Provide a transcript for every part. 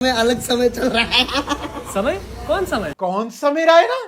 में अलग समय चल रहा है। समय? कौन समय? कौन समय रैना?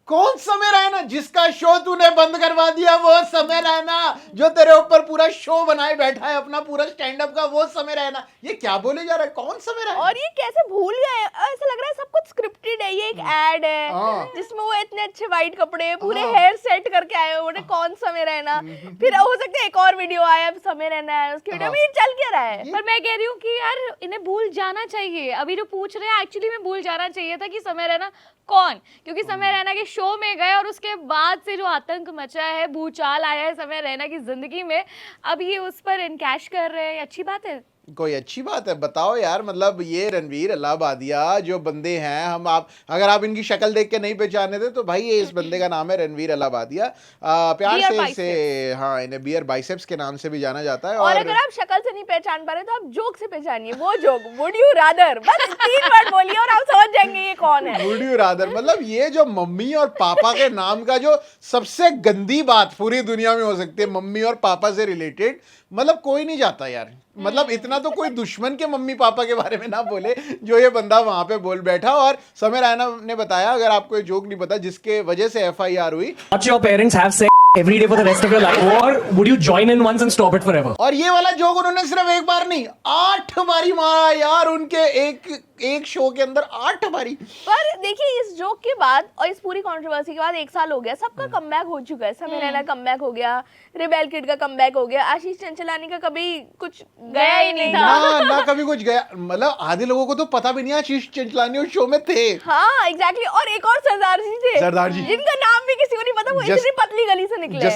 कौन समय रैना? जिसका शो तूने बंद करवा दिया वो समय रैना? जो तेरे ऊपर पूरा शो बनाए बैठा है अपना पूरा स्टैंड अप का, वो समय रैना? ये क्या बोले जा रहा है? कौन समय रैना? और ये कैसे भूल गए? ऐसा लग रहा है सब कुछ स्क्रिप्टेड है। ये एक एड है जिसमें वो इतने अच्छे वाइट कपड़े पूरे हेयर सेट करके आए हुए हैं। कौन समय रहना? फिर हो सकता है एक और वीडियो आया समय रहना है, उसकी वीडियो में ये चल क्या रहा है? पर मैं कह रही हूँ कि यार इन्हें भूल जाना चाहिए। अभी जो पूछ रहे हैं एक्चुअली में भूल जाना चाहिए था कि समय रहना कौन, क्योंकि समय रहना के शो में गए और उसके बाद से जो आतंक मचा है, भूचाल आया है समय रहना की जिंदगी में, अब ये उस पर इनकैश कर रहे हैं। अच्छी बात है? कोई अच्छी बात है? बताओ यार। मतलब ये रणवीर इलाहाबादिया जो बंदे हैं, हम आप अगर आप इनकी शक्ल देख के नहीं पहचाने थे तो भाई ये इस बंदे का नाम है रणवीर इलाहाबादिया। प्यार से इसे हाँ इन्हें बियर बाइसेप्स के नाम से भी जाना जाता है। और अगर आप शक्ल से नहीं पहचान पा रहे तो आप जोक से पहचानिए। वो जोक वुड यू रादर, बस 3 वर्ड बोलिए और आप समझ जाएंगे ये कौन है। वुड यू रादर मतलब ये जो मम्मी और पापा के नाम का जो सबसे गंदी बात पूरी दुनिया में हो सकती है, मम्मी और पापा से रिलेटेड, मतलब कोई नहीं जाता यार। मतलब इतना तो कोई दुश्मन के मम्मी पापा के बारे में ना बोले जो ये बंदा वहां पे बोल बैठा। और समय रैना ने बताया, अगर आपको ये जोक नहीं पता जिसके वजह से FIR हुई, Watch your parents have sex every day for the rest of your life, or would you join in once and stop it forever? और ये वाला जोक उन्होंने सिर्फ एक बार नहीं 8 बारी मारा यार। उनके एक शो के अंदर 8 बारी। पर देखिए इस जोक के बाद और इस पूरी कंट्रोवर्सी के बाद 1 साल हो गया, सबका कमबैक हो चुका है। समय रैना कमबैक हो गया, रिबेल किड का कमबैक हो गया, आशीष चंचलानी का कभी कुछ गया ही नहीं था। ना कभी कुछ गया। मतलब आधे लोगों को तो पता भी नहीं आशीष चंचलानी उस शो में थे। हाँ एग्जैक्टली। और एक और सरदार जी थे, सरदार जी जिनका नाम भी किसी को नहीं पता, वो इतनी पतली गली से निकले।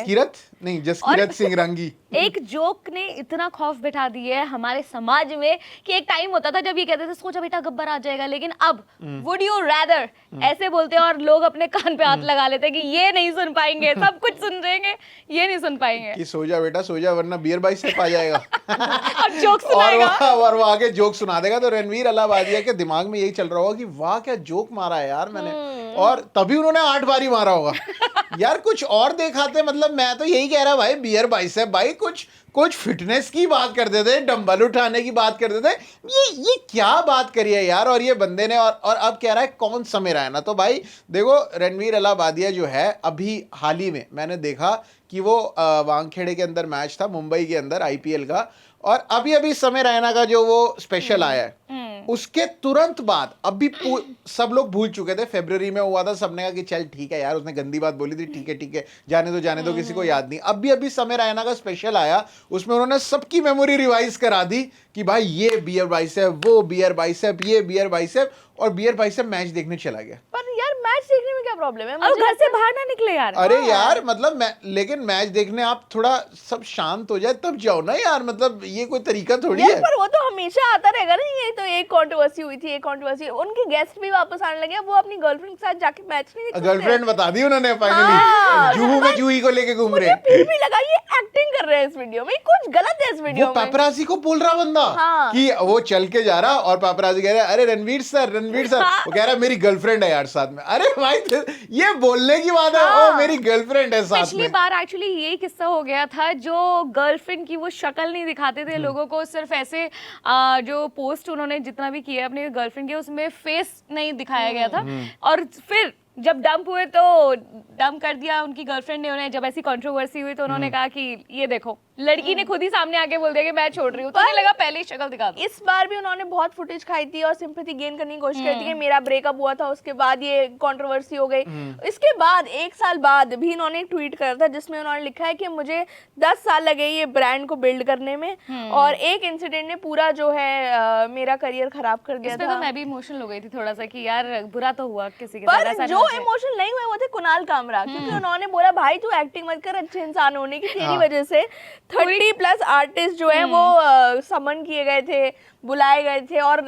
जसकीरत सिंह रंगी। एक जोक ने इतना खौफ बिठा दिया है हमारे समाज में कि एक टाइम होता था जब ये कहते थे सोचा बेटा गब्बर आ जाएगा, लेकिन अब वुड यू रैदर ऐसे बोलते हैं और लोग अपने कान पे हाथ लगा लेते हैं कि ये नहीं सुन पाएंगे, सब कुछ सुन जाएंगे, ये नहीं सुन पाएंगे कि सो जा बेटा सो जा वरना बियर बाई से आ जाएगा और जोक सुनाएगा और वो आगे जोक सुना देगा। तो रणवीर इलाहाबादिया के दिमाग में यही चल रहा होगा कि वाह क्या जोक मारा है यार मैंने, और तभी उन्होंने 8 बारी मारा होगा। यार कुछ और दिखाते। मतलब मैं तो यही कह रहा भाई, बियर बाइसेप भाई कुछ फिटनेस की बात करते थे, डंबल उठाने की बात करते थे, ये क्या बात करी है यार। और ये बंदे ने और अब कह रहा है कौन समय रैना। तो भाई देखो रणवीर इलाहाबादिया जो है, अभी हाल ही में मैंने देखा कि वो वानखेड़े के अंदर मैच था मुंबई के अंदर IPL का, और अभी समय रैना का जो वो स्पेशल आया है उसके तुरंत बाद अभी सब लोग भूल चुके थे। फरवरी में हुआ था, सबने कहा कि चल ठीक है यार उसने गंदी बात बोली थी, ठीक है जाने दो किसी को याद नहीं। अभी समय रैना का स्पेशल आया, उसमें उन्होंने सबकी मेमोरी रिवाइज करा दी कि भाई ये बियर बाइसेप, वो बियर बाइसेप, ये बियर बाइसेप, और बियर बाइसेप मैच देखने चला गया। पर यार मैच देखने में क्या प्रॉब्लम है? और घर से बाहर ना निकले यार। अरे यार मतलब लेकिन मैच देखने आप थोड़ा सब शांत हो जाए तब जाओ ना यार। मतलब ये कोई तरीका थोड़ी है। पर वो तो हमेशा आता रहेगा ना। ये तो एक कंट्रोवर्सी हुई थी, एक कंट्रोवर्सी, उनके गेस्ट भी वापस आने लगे। वो अपनी गर्लफ्रेंड के साथ जाके मैच नहीं देख सकते। गर्लफ्रेंड बता दी उन्होंने फाइनली। जुहू में जूही को लेके घूम रहे हैं। फिर भी लगा ये एक्टिंग कर रहे हैं इस वीडियो में, कुछ गलत है इस वीडियो वो में। पेपराजी को बोल रहा बंदा कि वो चल के जा रहा और पेपराजी कह रहा है अरे रणवीर सर वो कह रहा है मेरी गर्लफ्रेंड है यार साथ में। अरे भाई ये बोलने की बात है, ओ मेरी गर्लफ्रेंड है साथ में। पिछली बार एक्चुअली यही किस्सा हो गया था, जो गर्लफ्रेंड की वो शक्ल नहीं दिखाते थे लोगों को, सिर्फ ऐसे जो पोस्ट उन्होंने जितना भी किया अपनी गर्लफ्रेंड के उसमें फेस नहीं दिखाया गया था। और फिर जब डंप हुए तो डंप कर दिया उनकी गर्लफ्रेंड ने उन्हें। जब ऐसी कंट्रोवर्सी हुई तो उन्होंने कहा कि ये देखो, लड़की ने खुद ही सामने आके बोल दिया कि मैं छोड़ रही हूँ। तो मुझे लगा पहले ही शक्ल दिखा दो। इस बार भी उन्होंने बहुत फुटेज खाई थी और सिंपैथी गेन करने की कोशिश करी थी कि मेरा ब्रेकअप हुआ था, उसके बाद ये कंट्रोवर्सी हो गई। इसके बाद 1 साल बाद भी उन्होंने एक ट्वीट करा था जिसमें उन्होंने लिखा है कि मुझे 10 साल लगे ये ब्रांड को बिल्ड करने में, और एक इंसिडेंट ने पूरा जो है मेरा करियर खराब कर दिया था। तो मैं भी इमोशनल हो गई थी थोड़ा सा कि यार बुरा तो हुआ किसी के साथ। साथ। जो इमोशनल नहीं हुए वो थे कुणाल कामरा, क्योंकि उन्होंने बोला भाई तू एक्टिंग मत कर, अच्छे इंसान होने की तेरी वजह से 30+ आर्टिस्ट जो है वो समन किए गए थे, बुलाए गए थे और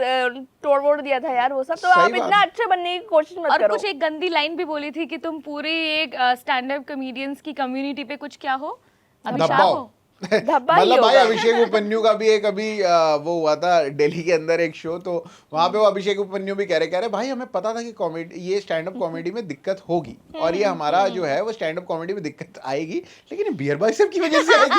तोड़ दिया था यार वो सब। तो आप इतना अच्छे बनने की कोशिश मत करो। और कुछ एक गंदी लाइन भी बोली थी कि तुम पूरी एक स्टैंड अप कॉमेडियंस की कम्युनिटी पे कुछ क्या हो, अभिशाप हो। धब्बा ही मतलब भाई होगा। अभिषेक उपन्यु का भी एक अभी वो हुआ था दिल्ली के अंदर एक शो, तो वहां पे वो अभिषेक उपन्यु भी कह रहे भाई हमें पता था कि कॉमेडी, ये स्टैंड अप कॉमेडी में दिक्कत होगी और ये हमारा जो है वो स्टैंड अप कॉमेडी में दिक्कत आएगी, लेकिन ये बियर बाइसेप की वजह से आएगी।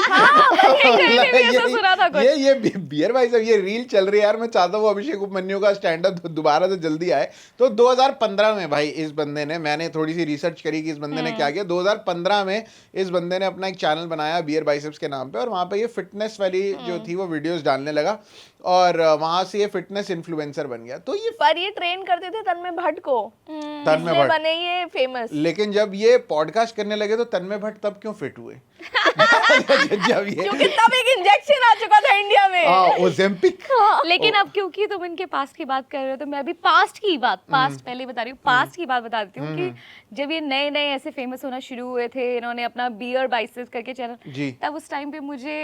ये बियर बाइसेप, ये रील चल रही है यार। मैं चाहता हूँ अभिषेक उपन्यु का स्टैंड अप दोबारा से जल्दी आए। तो 2015 में भाई इस बंदे ने, मैंने थोड़ी सी रिसर्च करी कि इस बंदे ने क्या किया। 2015 में इस बंदे ने अपना एक चैनल बनाया बियर बाइसेप्स के नाम पे, और वहां पे ये फिटनेस वाली जो थी वो वीडियोस डालने लगा, और वहां से ये फिटनेस इन्फ्लुएंसर बन गया। तो ये पर ये ट्रेन करते थे तन्मय भट्ट को, तन्मय इसलिए भट्ट बने ये फेमस। लेकिन जब ये पॉडकास्ट करने लगे तो तन्मय भट्ट तब क्यों फिट हुए? जब ये क्योंकि तब एक इंजेक्शन आ चुका था इंडिया में, ओजेम्पिक। लेकिन अब क्योंकि तुम इनके पास्ट की बात कर रहे हो तो मैं भी पास्ट की बात, पास्ट पहले बता रही हूँ, पास्ट की बात बता देती हूँ कि जब ये नए नए ऐसे फेमस होना शुरू हुए थे, इन्होंने अपना बियर बाइसेप्स करके जी। चैनल, तब उस टाइम पे मुझे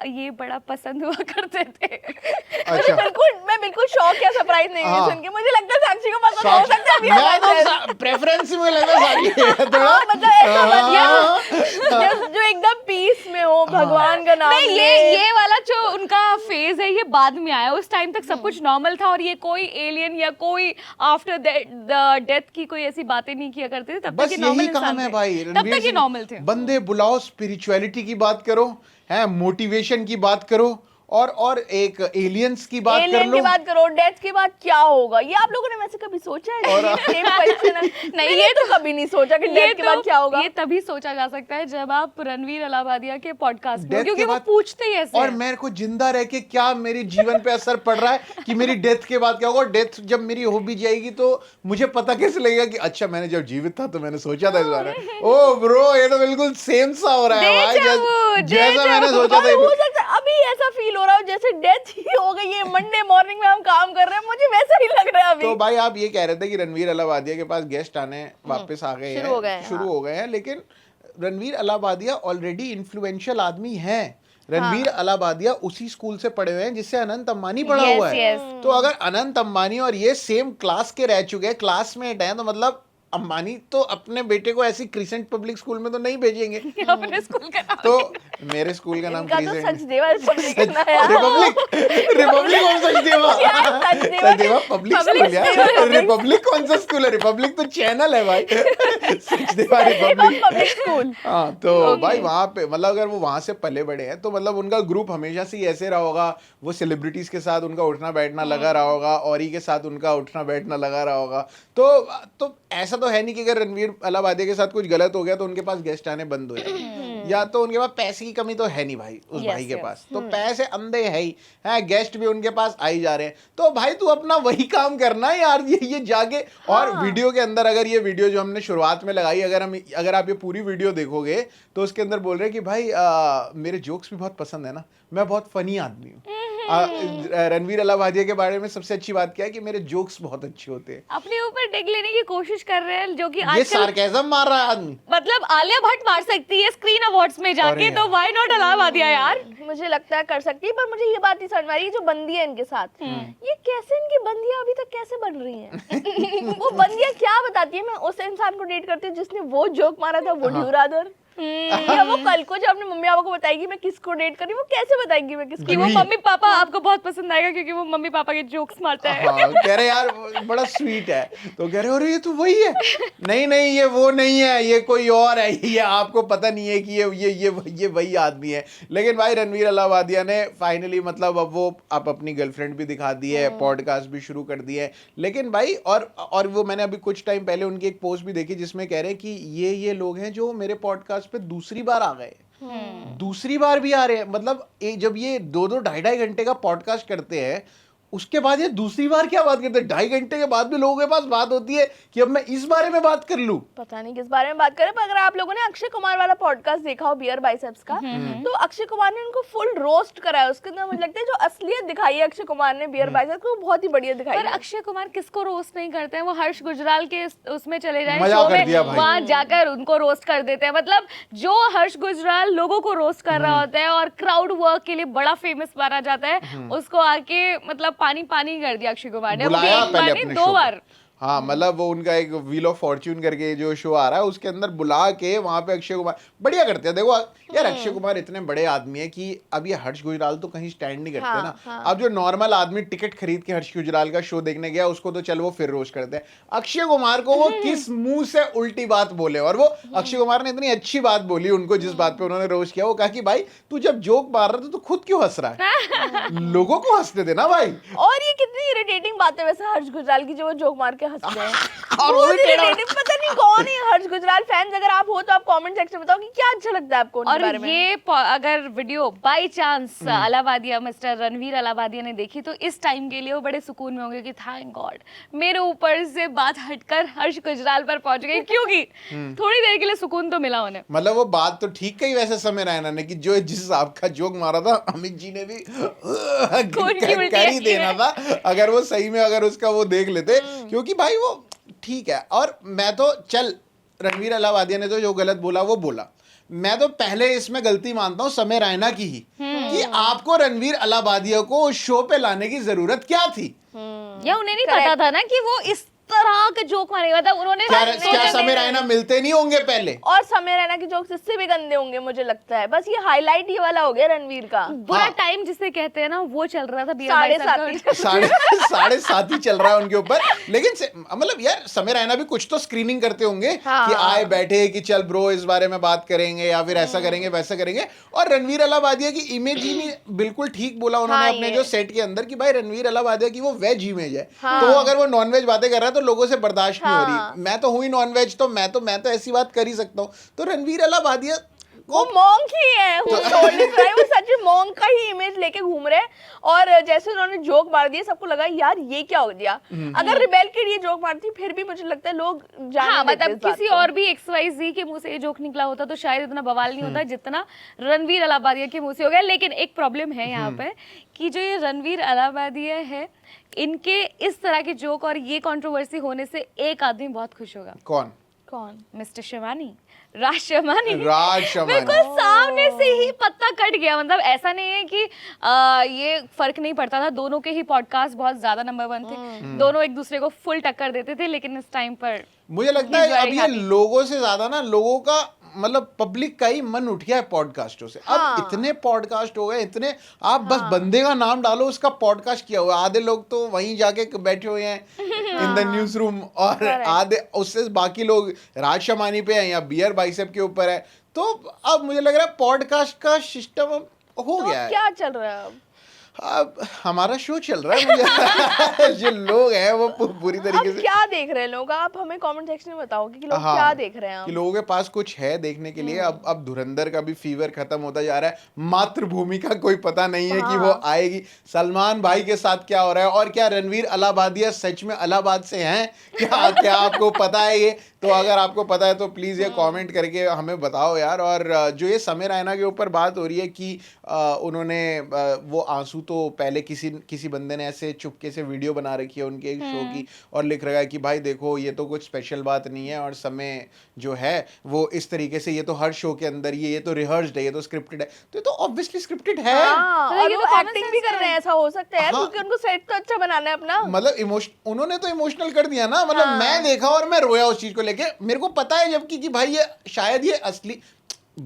ये बड़ा पसंद हुआ करते थे। अच्छा। मैं बिल्कुल शॉक या सरप्राइज नहीं हुई सुन के। मुझे लगता है साक्षी को पसंद हो सकता है मैं beer तो प्रेफरेंस में लगा सारी थोड़ा। हाँ, मतलब ऐसा बढ़िया जो एकदम पीस में हो, भगवान का नाम नहीं, ले। ये वाला जो उनका फेज है ये बाद में आया, उस टाइम तक सब कुछ नॉर्मल था और ये कोई एलियन या कोई आफ्टर द डेथ की कोई ऐसी बातें नहीं किया करते थे। तब बस तक ये नॉर्मल यही काम है भाई, तब रणवीर तक ये सिंह। नॉर्मल थे। बंदे बुलाओ, स्पिरिचुअलिटी की बात करो, है मोटिवेशन की बात करो, और एक एलियंस की बात कर एलियन लो। की बात करो, डेथ की बात क्या होगा, ये आप लोगों ने वैसे कभी सोचा है? और- Same question है। नहीं, ये तो कभी नहीं सोचा कि डेथ के बाद क्या होगा। ये तभी सोचा जा सकता है जब आप रणवीर अलाहाबादिया के पॉडकास्ट में हो, Death क्योंकि के वो बाद- पूछते ही ऐसे और हैं। मेरे को जिंदा रह के क्या मेरे जीवन पे असर पड़ रहा है कि मेरी डेथ के बाद क्या होगा। डेथ जब मेरी हो भी जाएगी तो मुझे पता कैसे लगेगा कि अच्छा मैंने जब जीवित था तो मैंने सोचा था इस बारे में। ओ ब्रो, ये तो बिल्कुल सेम सा हो रहा है भाई, जैसा मैंने सोचा और हो था। सकता है अभी ऐसा फील हो रहा हो जैसे डेथ ही हो गई है, मंडे मॉर्निंग में हम काम कर रहे हैं, मुझे वैसा ही लग रहा है अभी। तो भाई आप ये कह रहे थे कि रणवीर अलाहाबादिया के पास गेस्ट आने वापस आ गए शुरू हो गए हैं, शुरू हो गए हैं, लेकिन रणवीर अलाहाबादिया ऑलरेडी इन्फ्लुएंशियल आदमी है। रणवीर अलाहाबादिया उसी स्कूल से पढ़े हुए हैं जिससे अनंत अंबानी पढ़ा Yes, हुआ है। yes. तो अगर अनंत अंबानी और ये सेम क्लास के रह चुके हैं, क्लासमेट हैं, तो मतलब अंबानी तो अपने बेटे को ऐसी क्रिसेंट पब्लिक स्कूल में तो नहीं भेजेंगे। अपने स्कूल का नाम तो मेरे स्कूल का नाम इनका तो क्रिसेंट सचदेवा रिपब्लिक है ना यार। रिपब्लिक कौन सा सचदेवा? सचदेवा सचदेवा पब्लिक स्कूल यार। रिपब्लिक कौन सा स्कूल है? रिपब्लिक तो चैनल है भाई। Sachdeva Republic public school. हाँ, तो भाई वहां पे मतलब अगर वो वहां से पले बड़े हैं तो मतलब उनका ग्रुप हमेशा से ही ऐसे रहा होगा, वो सेलिब्रिटीज के साथ उनका उठना बैठना लगा रहा होगा, औरी के साथ उनका उठना बैठना लगा रहा होगा। तो ऐसा तो है नहीं कि अगर रणवीर अलाहाबादिया के साथ कुछ गलत हो गया तो उनके पास गेस्ट आने बंद हो जाए, या तो उनके पास पैसे की कमी तो है नहीं भाई उस भाई के पास, तो पैसे अंधे है ही है, गेस्ट भी उनके पास आ ही जा रहे हैं। तो भाई तू अपना वही काम करना यार, ये जाके। और वीडियो के अंदर अगर ये वीडियो जो हमने शुरुआत में लगाई, अगर आप ये पूरी वीडियो देखोगे तो उसके अंदर बोल रहे हैं कि भाई मेरे जोक्स भी बहुत पसंद है ना, मैं बहुत फनी आदमी हूँ। रणवीर अलाहाबादिया के बारे में सबसे अच्छी बात क्या है कि मेरे जोक्स बहुत अच्छे होते हैं। अपने ऊपर डिग लेने की कोशिश कर रहे हैं, जो कि ये आजकल सार्केज्म मार रहा है आदमी। मतलब आलिया भट्ट मार सकती है स्क्रीन अवार्ड्स में जाके, अरे तो व्हाई नॉट अलाहाबादिया यार। मुझे लगता है कर सकती है, पर मुझे ये बात नहीं समझ में आ रही, जो बंदी है इनके साथ, ये कैसे इनकी बंदियां अभी तक कैसे बन रही हैं? वो बंदियां क्या बताती है? मैं उस इंसान को डेट करती हूँ जिसने वो जोक मारा था, वो ड्यूरादर। या वो कल को जब अपने मम्मी पापा को बताएगी मैं किसको डेट कर रही हूँ, वो कैसे बताएगी मैं किसको? कि वो मम्मी पापा आपको बहुत पसंद आएगा क्योंकि वो मम्मी पापा के जोक्स मारता है। हाँ, कह रहे यार बड़ा स्वीट है, तो कह रहे अरे ये तो वही है। नहीं ये वो नहीं है, ये कोई और है, ये आपको पता नहीं है कि ये वही आदमी है। लेकिन भाई रणवीर अलाहाबादिया ने फाइनली मतलब अब वो आप अपनी गर्लफ्रेंड भी दिखा दी है, पॉडकास्ट भी शुरू कर दिया है। लेकिन भाई और वो मैंने अभी कुछ टाइम पहले उनकी एक पोस्ट भी देखी जिसमें कह रहे हैं कि ये लोग हैं जो मेरे पॉडकास्ट पे दूसरी बार आ गए, दूसरी बार भी आ रहे हैं। मतलब जब ये 2-2 ढाई घंटे का पॉडकास्ट करते हैं, उसके बाद ये दूसरी बार क्या बात करते हैं? 2.5 घंटे के बाद भी लोगों के पास बात होती है कि अब मैं इस बारे में बात कर लूं। पता नहीं किस बारे में बात करें, पर अगर आप लोगों ने अक्षय कुमार वाला पॉडकास्ट देखा हो बियर बाइसेप्स का, तो अक्षय कुमार ने उनको फुल रोस्ट करा है। उसके अंदर मुझे लगता है जो असलियत दिखाई है अक्षय कुमार ने बियर बाइसेप्स को, बहुत ही बढ़िया दिखाई पर है। अक्षय कुमार किसको रोस्ट नहीं करते हैं? वो हर्ष गुजराल के उसमें चले जाए मजा शो कर दिया में, भाई। वहां जाकर उनको रोस्ट कर देते हैं। मतलब जो हर्ष गुजराल लोगों को रोस्ट कर रहा होता है और क्राउड वर्क के लिए बड़ा फेमस माना जाता है, उसको आके मतलब पानी पानी कर दिया अक्षय कुमार ने। वो भी बुलाया एक बार पहले नहीं, अपने 2 शो बार। पे। हाँ मतलब वो उनका एक व्हील ऑफ फॉर्च्यून करके जो शो आ रहा है उसके अंदर बुला के वहां पे अक्षय कुमार बढ़िया करते हैं। देखो यार अक्षय कुमार इतने बड़े आदमी है कि अब ये हर्ष गुजराल तो कहीं स्टैंड नहीं करते ना। अब जो नॉर्मल आदमी टिकट खरीद के हर्ष गुजराल का शो देखने गया उसको तो चल वो फिर रोस्ट करते हैं, अक्षय कुमार को वो किस मुंह से उल्टी बात बोले। और वो अक्षय कुमार ने इतनी अच्छी बात बोली उनको जिस बात पे उन्होंने रोस्ट किया, वो कहा कि भाई तू जब जोक मार रहा था तो खुद क्यों हंस रहा है, लोगों को हंसते थे ना भाई। और ये कितनी इरिटेटिंग बात है वैसे हर्ष गुजराल की, जो वो जोक मार के हंसते हैं। और वो भी टेढ़ा- irritating, पता नहीं कौन है हर्ष गुजराल फैंस, अगर आप हो तो आप कमेंट सेक्शन में बताओ कि क्या अच्छा लगता है आपको उनके और बारे में। ये अगर video by chance Allahbadia mister Ranveer Allahbadia ने देखी तो इस टाइम के लिए वो बड़े सुकून में होंगे कि थैंक गॉड मेरे ऊपर से बात हटकर हर्ष गुजराल पर पहुंच गई, क्योंकि थोड़ी देर के लिए सुकून तो मिला उन्हें। मतलब वो बात तो ठीक कही वैसे समय रैना ने कि जो जिस हिसाब का जोक मारा था अमित जी ने भी की उल्टी कर ही की देना था अगर वो सही में अगर उसका वो देख लेते, क्योंकि भाई वो ठीक है। और मैं तो चल रणवीर अलाहाबादिया ने तो जो गलत बोला वो बोला, मैं तो पहले इसमें गलती मानता हूँ समय रैना की ही कि आपको रणवीर अलाहाबादिया को उस शो पे लाने की जरूरत क्या थी। या उन्हें नहीं पता था ना कि वो इस तरह के जोक मारेगा, मतलब उन्होंने क्या समय रैना मिलते नहीं होंगे पहले? और समय रैना के जोक्स इससे भी गंदे होंगे मुझे लगता है, बस ये हाईलाइट ये वाला हो गया रणवीर का। बुरा टाइम जिसे कहते हैं ना वो चल रहा था साढ़े साढ़े सात ही चल रहा है उनके ऊपर। लेकिन मतलब यार समय रैना भी कुछ तो स्क्रीनिंग करते होंगे कि आए बैठे कि चल ब्रो इस बारे में बात करेंगे या फिर ऐसा करेंगे वैसा करेंगे। और रणवीर अलाहाबादिया की इमेज ही नहीं, बिल्कुल ठीक बोला उन्होंने अपने जो सेट के अंदर कि भाई रणवीर अलाहाबादिया की वो वेज इमेज है, तो अगर वो नॉन वेज बातें कर रहा है तो लोगों से बर्दाश्त नहीं हो रही। मैं तो हुई नॉन वेज, तो मैं तो ऐसी बात कर ही सकता हूँ। तो रणवीर अलाहाबादिया वो मॉन्क ही है, वो सच में मॉन्क का ही इमेज लेके घूम रहे हैं। और जैसे उन्होंने जोक मार दिए सबको लगा यार ये क्या हो गया। अगर रिबेल किड ये जोक मारती फिर भी मुझे लगता है लोग हाँ, मतलब किसी और भी XYZ के मुंह से ये जोक निकला होता तो शायद इतना बवाल नहीं होता जितना रणवीर अलाहाबादिया के मुंह से हो गया। लेकिन एक प्रॉब्लम है यहाँ पे कि जो ये रणवीर अलाहाबादिया है इनके इस तरह के जोक और ये कंट्रोवर्सी होने से एक आदमी बहुत खुश होगा। कौन? मिस्टर शिवानी, राज शमानी। बिल्कुल सामने से ही पत्ता कट गया। मतलब ऐसा नहीं है कि ये फर्क नहीं पड़ता था, दोनों के ही पॉडकास्ट बहुत ज्यादा नंबर 1 थे, दोनों एक दूसरे को फुल टक्कर देते थे। लेकिन इस टाइम पर मुझे लगता है अब ये लोगों से ज्यादा ना लोगों का मतलब पब्लिक का ही मन उठ गया है पॉडकास्टों से। अब इतने पॉडकास्ट हो गए, इतने आप बस बंदे का नाम डालो उसका पॉडकास्ट किया हुआ। आधे लोग तो वहीं जाके बैठे हुए हैं इन द न्यूज रूम, और आधे उससे बाकी लोग राज शमानी पे हैं या बियर बाइसेप के ऊपर है। तो अब मुझे लग रहा है पॉडकास्ट का सिस्टम हो गया है। क्या चल रहा है अब हमारा शो चल रहा है मुझे जो लोग हैं वो पूरी तरीके से क्या देख रहे हैं लोग, आप हमें कमेंट सेक्शन में बताओ कि लोग क्या देख रहे हैं। कि लोगों के पास कुछ है देखने के लिए। अब धुरंधर का भी फीवर खत्म होता जा रहा है, मातृभूमि का कोई पता नहीं है कि वो आएगी, सलमान भाई के साथ क्या हो रहा है, और क्या रणवीर अलाहाबादिया सच में इलाहाबाद से हैं, क्या आपको पता है ये? तो अगर आपको पता है तो प्लीज ये कमेंट करके हमें बताओ यार। और जो ये समय रैना के ऊपर बात हो रही है कि उन्होंने वो आंसू तो पहले किसी बंदे ने ऐसे चुपके से वीडियो बना रखी है उनके एक शो की और लिख रखा है कि भाई देखो ये तो कुछ स्पेशल बात नहीं है, और समय जो है वो इस तरीके से ये तो हर शो के अंदर ये तो रिहर्स्ड है, ये तो स्क्रिप्टेड है। तो ये तो ऑब्वियसली स्क्रिप्टेड है। और वो एक्टिंग भी कर रहे हैं, ऐसा हो सकता है क्योंकि उनको सेट तो अच्छा बनाना है अपना। मतलब उन्होंने तो इमोशनल कर दिया ना। मतलब मैं देखा और मैं रोया उस चीज को लेके। मेरे को पता है जबकि कि भाई ये शायद ये असली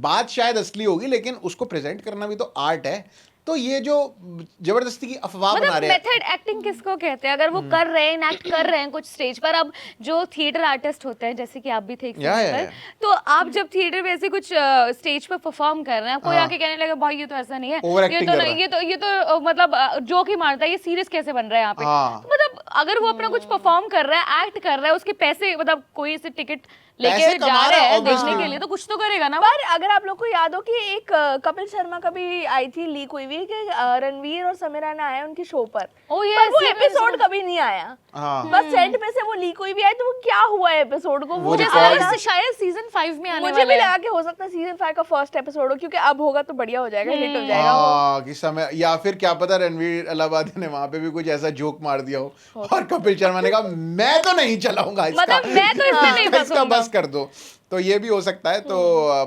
बात शायद असली होगी, लेकिन उसको प्रेजेंट करना भी तो आर्ट है। तो ये जो जबरदस्ती की अफवाह बना रहे हैं, मेथड एक्टिंग किसको कहते हैं? अगर वो कर रहे हैं, एक्ट कर रहे हैं कुछ स्टेज पर। अब जो थिएटर आर्टिस्ट होते हैं जैसे कि आप भी थे एक समय पर, तो आप जब थिएटर में ऐसे कुछ स्टेज पर परफॉर्म कर रहे हैं, कोई आके कहने लगा भाई ये तो ऐसा नहीं है, ये तो मतलब जोक ही मारता है, ये सीरियस कैसे बन रहा है यहाँ पे। मतलब अगर वो अपना कुछ परफॉर्म कर रहा है, एक्ट कर रहा है, उसके पैसे मतलब कोई से टिकट लेके जा रहे हैं देखने के लिए, तो कुछ तो करेगा ना। पर अगर आप लोग को याद हो कि एक कपिल शर्मा का भी आई थी लीक हुई हुई कि रणवीर और समय रैना आए उनके शो पर, पर वो एपिसोड कभी नहीं आया। बस सेट पे से वो लीक हुई भी आई, तो वो क्या हुआ है एपिसोड को, वो शायद सीजन 5 में आने वाला है। मुझे भी लगा कि हो सकता है सीजन 5 का फर्स्ट एपिसोड हो, क्योंकि अब होगा तो बढ़िया हो जाएगा, हिट हो जाएगा कि समय, या फिर क्या पता रणवीर अलाहाबादी ने वहां पे भी कुछ ऐसा जोक मार दिया हो और कपिल शर्मा ने कहा मैं तो नहीं चलाऊंगा इसका, मतलब मैं तो इससे नहीं इसका बस कर दो। तो ये भी हो सकता है। तो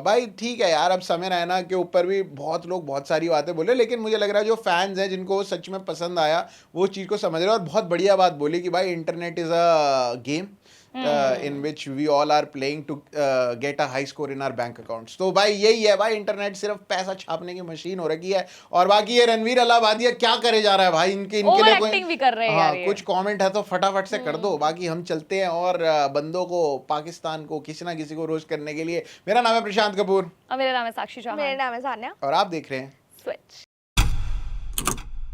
भाई ठीक है यार, अब समय रैना के ऊपर भी बहुत लोग बहुत सारी बातें बोले, लेकिन लेकिन मुझे लग रहा है जो फैंस हैं जिनको वो सच में पसंद आया वो चीज़ को समझ रहे हैं और बहुत बढ़िया बात बोली कि भाई internet is a game in which we all are playing to get a high score in our bank accounts. तो भाई यही है भाई, इंटरनेट सिर्फ पैसा छापने की मशीन हो रखी है। और बाकी ये रणवीर अलाहाबादिया क्या करे जा रहा है भाई, इनके लिए कोई Overacting भी कर रहे हैं हाँ, यार ये। कुछ कमेंट है तो फटाफट से कर दो, बाकी हम चलते हैं और बंदों को, पाकिस्तान को किसी ना किसी को रोस्ट करने के लिए। मेरा नाम है प्रशांत कपूर और मेरा नाम है साक्षी मेरा चौहान। नाम है सान्या। और आप देख रहे हैं स्विच।